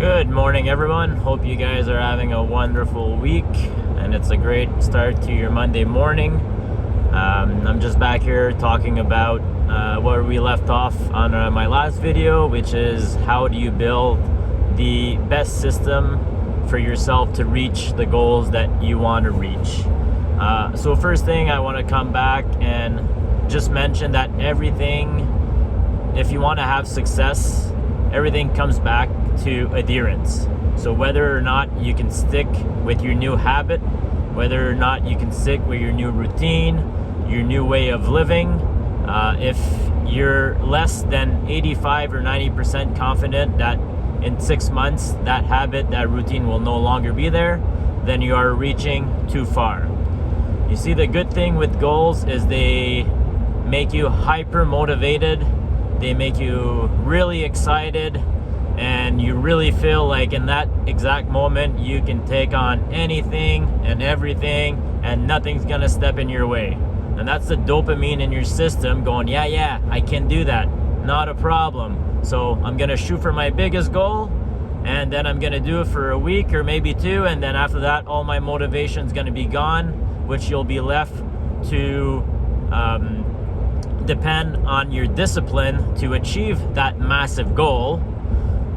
Good morning, everyone. Hope you guys are having a wonderful week, and it's a great start to your Monday morning. I'm just back here talking about where we left off on my last video, which is how do you build the best system for yourself to reach the goals that you want to reach. So first thing, I want to come back and just mention that everything, if you want to have success, everything comes back to adherence. So whether or not you can stick with your new habit, whether or not you can stick with your new routine, your new way of living, if you're less than 85 or 90% confident that in 6 months that habit, that routine will no longer be there, then you are reaching too far. You see, the good thing with goals is they make you hyper motivated, they make you really excited, and you really feel like in that exact moment you can take on anything and everything and nothing's gonna step in your way. And that's the dopamine in your system going, yeah, I can do that, not a problem. So I'm gonna shoot for my biggest goal, and then I'm gonna do it for a week or maybe two, and then after that all my motivation's gonna be gone, which you'll be left to depend on your discipline to achieve that massive goal.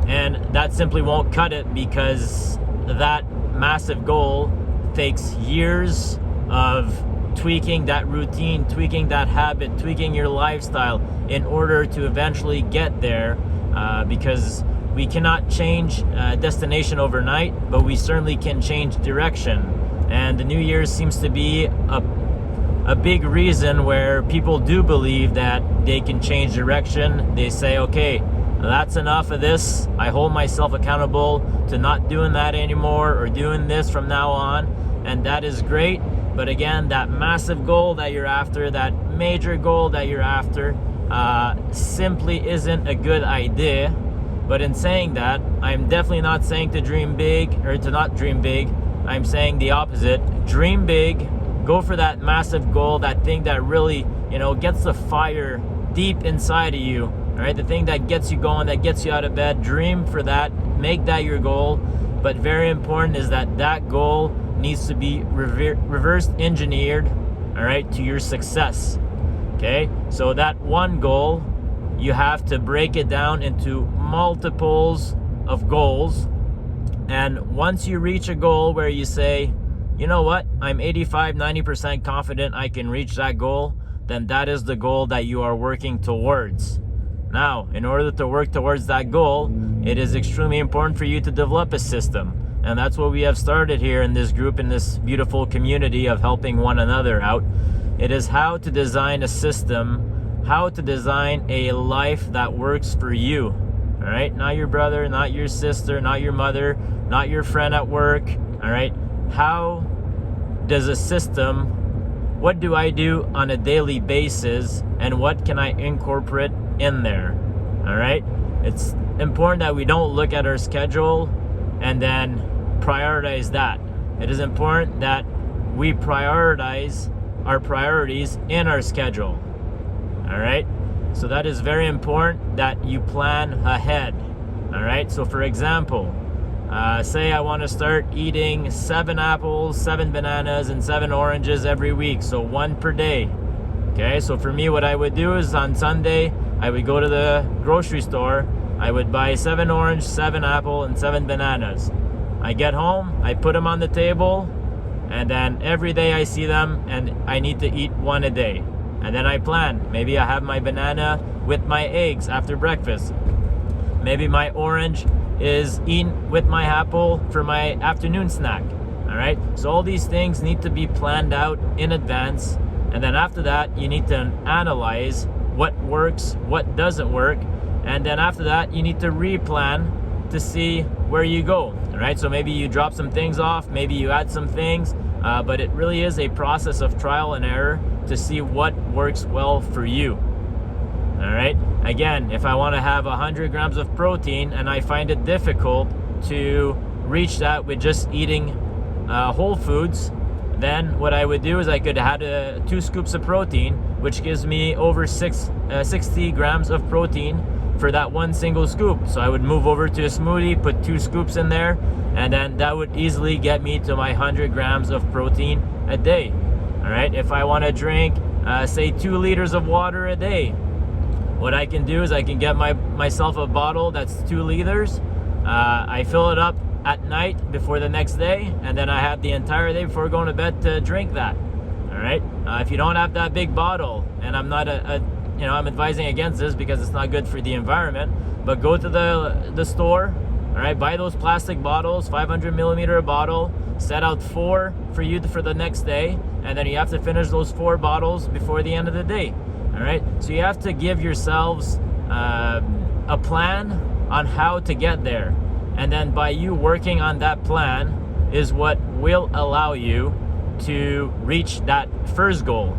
And that simply won't cut it, because that massive goal takes years of tweaking that routine, tweaking that habit, tweaking your lifestyle in order to eventually get there, because we cannot change destination overnight, but we certainly can change direction. And the New Year's seems to be a big reason where people do believe that they can change direction. They say, okay, that's enough of this. I hold myself accountable to not doing that anymore or doing this from now on. And that is great. But again, that massive goal that you're after, that major goal that you're after, simply isn't a good idea. But in saying that, I'm definitely not saying to dream big or to not dream big. I'm saying the opposite. Dream big. Go for that massive goal, that thing that really, gets the fire deep inside of you. All right, the thing that gets you going, that gets you out of bed. Dream for that, make that your goal. But very important is that goal needs to be reverse engineered, all right, to your success. Okay, so that one goal, you have to break it down into multiples of goals. And once you reach a goal where you say, you know what, I'm 85, 90% confident I can reach that goal, then that is the goal that you are working towards. Now, in order to work towards that goal, it is extremely important for you to develop a system. And that's what we have started here in this group, in this beautiful community of helping one another out. It is how to design a system, how to design a life that works for you. All right, not your brother, not your sister, not your mother, not your friend at work. All right, how does a system, what do I do on a daily basis, and what can I incorporate in there? All right, it's important that we don't look at our schedule and then prioritize that. It is important that we prioritize our priorities in our schedule. All right, so that is very important that you plan ahead. All right, so for example, say I want to start eating 7 apples, 7 bananas, and 7 oranges every week, so 1 per day. Okay, so for me, what I would do is on Sunday, I would go to the grocery store, I would buy 7 orange, 7 apple, and 7 bananas. I get home, I put them on the table, and then every day I see them, and I need to eat 1 a day. And then I plan, maybe I have my banana with my eggs after breakfast. Maybe my orange is eaten with my apple for my afternoon snack. All right, so all these things need to be planned out in advance. And then after that, you need to analyze what works, what doesn't work. And then after that, you need to replan to see where you go. All right, so maybe you drop some things off, maybe you add some things, but it really is a process of trial and error to see what works well for you. All right, again, if I want to have 100 grams of protein and I find it difficult to reach that with just eating whole foods, then what I would do is I could add 2 scoops of protein, which gives me over 60 grams of protein for that one single scoop. So I would move over to a smoothie, put 2 scoops in there, and then that would easily get me to my 100 grams of protein a day. All right, if I want to drink say 2 liters of water a day, what I can do is I can get myself a bottle that's 2 liters. I fill it up at night before the next day, and then I have the entire day before going to bed to drink that. All right, if you don't have that big bottle, and I'm not I'm advising against this because it's not good for the environment, but go to the store, all right, buy those plastic bottles, 500 milliliter bottle, set out 4 for you for the next day, and then you have to finish those 4 bottles before the end of the day. All right, so you have to give yourselves a plan on how to get there, and then by you working on that plan is what will allow you to reach that first goal.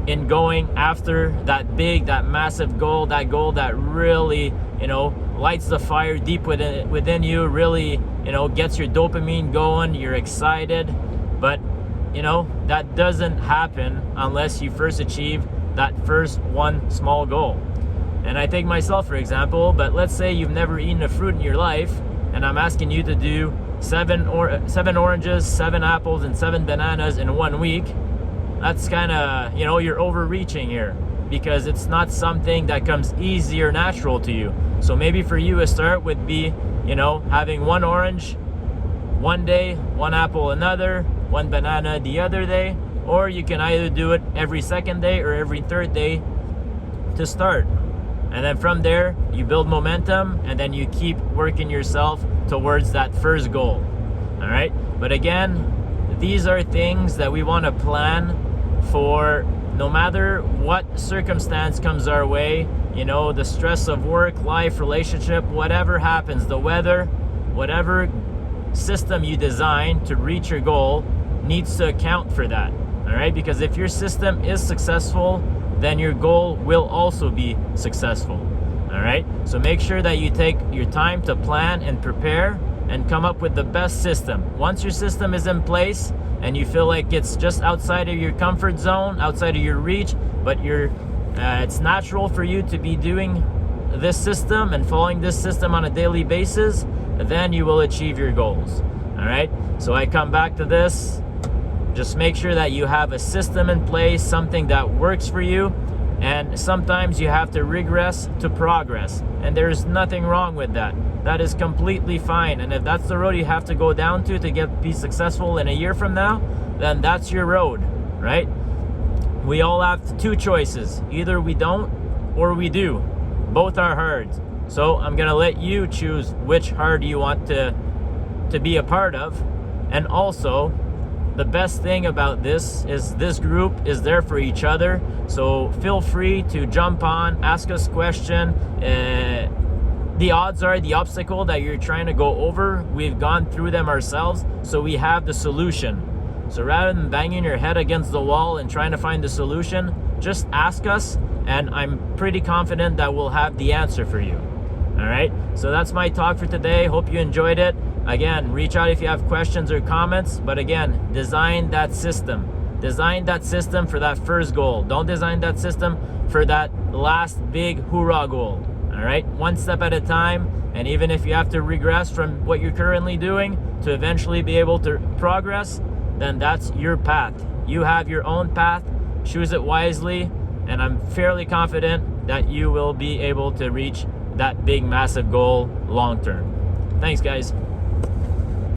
In going after that massive goal, that goal that really, lights the fire deep within you, really, gets your dopamine going, you're excited. But, that doesn't happen unless you first achieve that first one small goal. And I take myself, for example, but let's say you've never eaten a fruit in your life, and I'm asking you to do 7 oranges, 7 apples, and 7 bananas in 1 week. That's kind of, you're overreaching here, because it's not something that comes easy or natural to you. So maybe for you a start would be, having 1 orange one day, 1 apple another, 1 banana the other day, or you can either do it every second day or every third day to start. And then from there, you build momentum, and then you keep working yourself towards that first goal. All right? But again, these are things that we want to plan for no matter what circumstance comes our way. The stress of work, life, relationship, whatever happens, the weather, whatever system you design to reach your goal needs to account for that. All right? Because if your system is successful, then your goal will also be successful. All right? So make sure that you take your time to plan and prepare and come up with the best system. Once your system is in place and you feel like it's just outside of your comfort zone, outside of your reach, but it's natural for you to be doing this system and following this system on a daily basis, then you will achieve your goals. All right? So I come back to this. Just make sure that you have a system in place, something that works for you. And sometimes you have to regress to progress. And there's nothing wrong with that. That is completely fine. And if that's the road you have to go down to be successful in a year from now, then that's your road, right? We all have 2 choices. Either we don't or we do. Both are hard. So I'm going to let you choose which hard you want to be a part of. And also, the best thing about this is this group is there for each other. So feel free to jump on, ask us question. The odds are the obstacle that you're trying to go over, we've gone through them ourselves, so we have the solution. So rather than banging your head against the wall and trying to find the solution, just ask us, and I'm pretty confident that we'll have the answer for you. All right, so that's my talk for today. Hope you enjoyed it. Again, reach out if you have questions or comments, but again, design that system. Design that system for that first goal. Don't design that system for that last big hoorah goal. All right, 1 step at a time. And even if you have to regress from what you're currently doing to eventually be able to progress, then that's your path. You have your own path. Choose it wisely. And I'm fairly confident that you will be able to reach that big, massive goal long term. Thanks, guys.